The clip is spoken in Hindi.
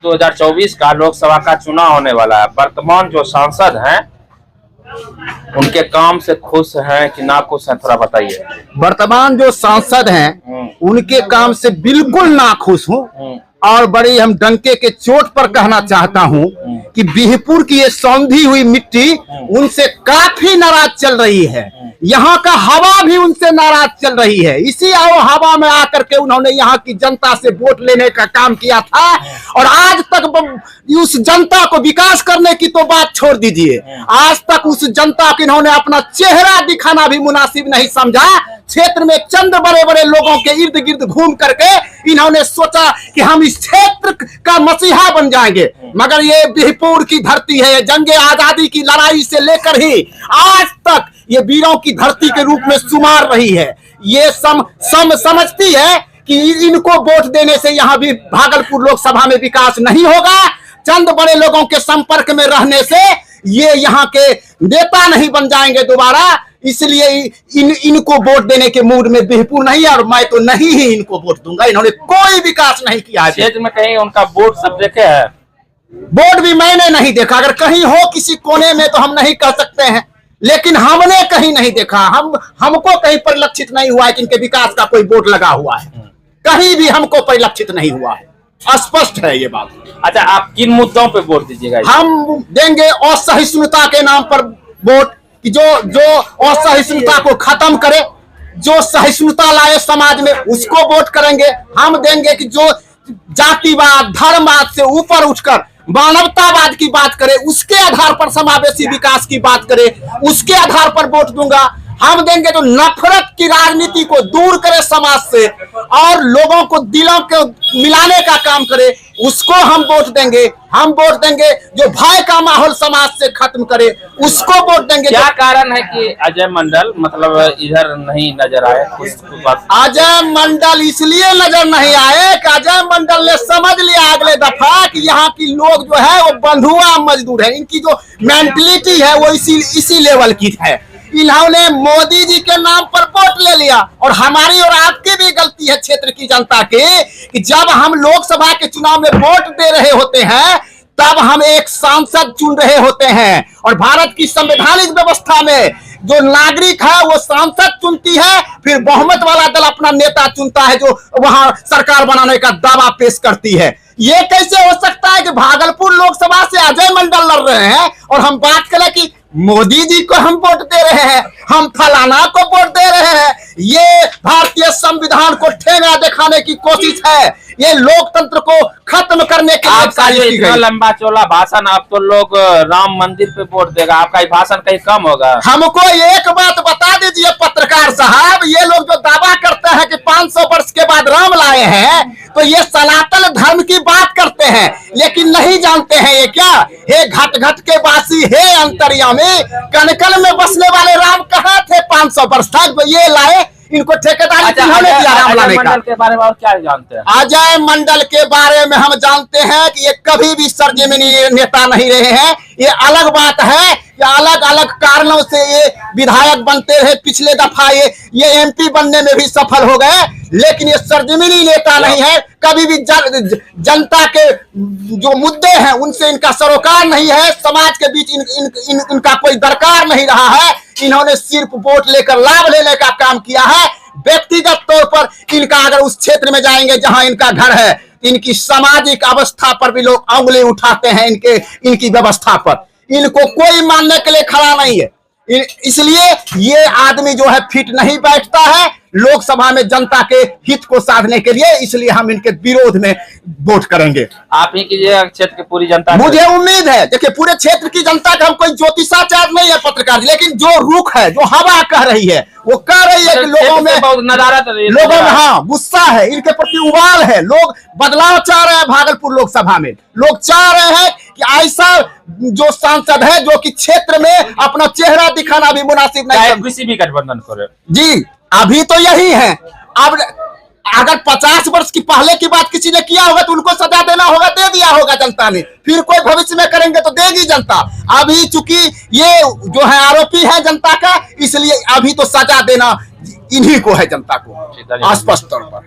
2024 का लोकसभा का चुनाव होने वाला है। वर्तमान जो सांसद हैं उनके काम से खुश हैं कि ना खुश हैं, थोड़ा बताइए। वर्तमान जो सांसद हैं उनके काम से बिल्कुल नाखुश हूँ और बड़ी हम डंके के चोट पर कहना चाहता हूँ कि बिहपुर की ये सौंधी हुई मिट्टी उनसे काफी नाराज चल रही है। यहाँ का हवा भी उनसे नाराज चल रही है। इसी हवा में आकर के उन्होंने यहाँ की जनता से वोट लेने का काम किया था और आज तक उस जनता को विकास करने की तो बात छोड़ दीजिए, आज तक उस जनता को इन्होंने अपना चेहरा दिखाना भी मुनासिब नहीं समझा। क्षेत्र में चंद बड़े बड़े लोगों के इर्द गिर्द घूम करके इन्होंने सोचा कि हम इस क्षेत्र का मसीहा बन जाएंगे, मगर ये बिहपुर की धरती है। जंगे आजादी की लड़ाई से लेकर ही आज तक ये वीरों की धरती के रूप में शुमार रही है। ये समझती है कि इनको वोट देने से यहाँ भी भागलपुर लोकसभा में विकास नहीं होगा। चंद बड़े लोगों के संपर्क में रहने से ये यहाँ के नेता नहीं बन जाएंगे दोबारा, इसलिए इनको वोट देने के मूड में बिहपुर नहीं है और मैं तो नहीं ही इनको वोट दूंगा। इन्होंने कोई विकास नहीं किया है। क्षेत्र में कहीं उनका बोर्ड सब देखे है? बोर्ड भी मैंने नहीं देखा, अगर कहीं हो किसी कोने में तो हम नहीं कह सकते हैं, लेकिन हमने कहीं नहीं देखा। हमको कहीं परिलक्षित नहीं हुआ है कि इनके विकास का कोई बोर्ड लगा हुआ है, कहीं भी हमको परिलक्षित नहीं हुआ है। स्पष्ट है ये बात। अच्छा, आप किन मुद्दों पे वोट दीजिएगा? हम देंगे असहिष्णुता के नाम पर वोट, कि जो असहिष्णुता को खत्म करे, जो सहिष्णुता लाए समाज में, उसको वोट करेंगे। हम देंगे कि जो जातिवाद धर्मवाद से ऊपर उठकर मानवतावाद की बात करे, उसके आधार पर समावेशी विकास की बात करे, उसके आधार पर वोट दूंगा। हम देंगे जो नफरत की राजनीति को दूर करे समाज से और लोगों को दिलों को मिलाने का काम करे, उसको हम वोट देंगे। हम वोट देंगे जो भय का माहौल समाज से खत्म करे, उसको वोट देंगे। क्या कारण है कि अजय मंडल मतलब इधर नहीं नजर आए? अजय मंडल इसलिए नजर नहीं आए कि अजय मंडल ने समझ लिया अगले दफा कि यहाँ की लोग जो है वो बंधुआ मजदूर है। इनकी जो मेंटलिटी है वो इसी लेवल की है। इन्होंने मोदी जी के नाम पर वोट ले लिया और हमारी और आपकी भी गलती है क्षेत्र की जनता की कि जब हम लोकसभा के चुनाव में वोट दे रहे होते हैं तब हम एक सांसद चुन रहे होते हैं और भारत की संवैधानिक व्यवस्था में जो नागरिक है वो सांसद चुनती है, फिर बहुमत वाला दल अपना नेता चुनता है जो वहां सरकार बनाने का दावा पेश करती है। ये कैसे हो सकता है कि भागलपुर लोकसभा से अजय मंडल लड़ रहे हैं और हम बात करें कि मोदी जी को हम वोट दे रहे हैं, हम फलाना को वोट दे रहे हैं? ये भारतीय संविधान को ठेंगा दिखाने की कोशिश है, ये लोकतंत्र को खत्म करने के लिए। इतना लंबा चौड़ा भाषण, आप तो लोग राम मंदिर पे वोट देगा, आपका ये भाषण कहीं कम होगा? हमको एक बात बता दीजिए पत्रकार साहब, ये लोग जो दावा करते हैं कि 500 वर्ष के बाद राम लाए हैं, तो ये सनातन धर्म की बात करते हैं, लेकिन नहीं जानते हैं ये क्या? हे घट घट के वासी, हे अंतर्यामी, कनकल में बसने वाले राम कहाँ थे 500 वर्ष तक? ये लाए, इनको ठेकेदारी किन्होंने दिया राम लाने का? अजय मंडल के बारे में और क्या जानते हैं? अजय मंडल के बारे में हम जानते हैं कि ये कभी भी सरजमीनी नेता नहीं रहे हैं। ये अलग बात है कि अलग अलग कारणों से ये विधायक बनते रहे, पिछले दफा ये एमपी बनने में भी सफल हो गए, लेकिन ये सरजमीनी नेता नहीं है। कभी भी जनता के जो मुद्दे हैं उनसे इनका सरोकार नहीं है, समाज के बीच इनका कोई दरकार नहीं रहा है। इन्होंने सिर्फ वोट लेकर लाभ लेने का काम किया है। व्यक्तिगत तौर पर इनका अगर उस क्षेत्र में जाएंगे जहां इनका घर है, इनकी सामाजिक अवस्था पर भी लोग उंगली उठाते हैं, इनकी व्यवस्था पर इनको कोई मानने के लिए खड़ा नहीं है। इसलिए ये आदमी जो है फिट नहीं बैठता है लोकसभा में जनता के हित को साधने के लिए, इसलिए हम इनके विरोध में वोट करेंगे। आप ही कीजिएगा क्षेत्र की पूरी जनता? मुझे उम्मीद है, देखिए पूरे क्षेत्र की जनता का हम कोई ज्योतिषाचार्य नहीं है पत्रकार, लेकिन जो रुख है, जो हवा कह रही है, वो कह रही है कि लोगों में बहुत नदारत, लोगों में हाँ गुस्सा है, इनके प्रति उबाल है। लोग बदलाव चाह रहे हैं भागलपुर लोकसभा में। लोग चाह रहे हैं कि ऐसा जो सांसद है जो कि क्षेत्र में अपना चेहरा दिखाना भी मुनासिब नहीं है, किसी भी गठबंधन करे। जी अभी तो यही है। अब अगर 50 वर्ष की पहले की बात किसी ने किया होगा तो उनको सजा देना होगा, दे दिया होगा जनता ने, फिर कोई भविष्य में करेंगे तो देगी जनता। अभी चूंकि ये जो है आरोपी है जनता का, इसलिए अभी तो सजा देना इन्हीं को है, जनता को, स्पष्ट तौर पर।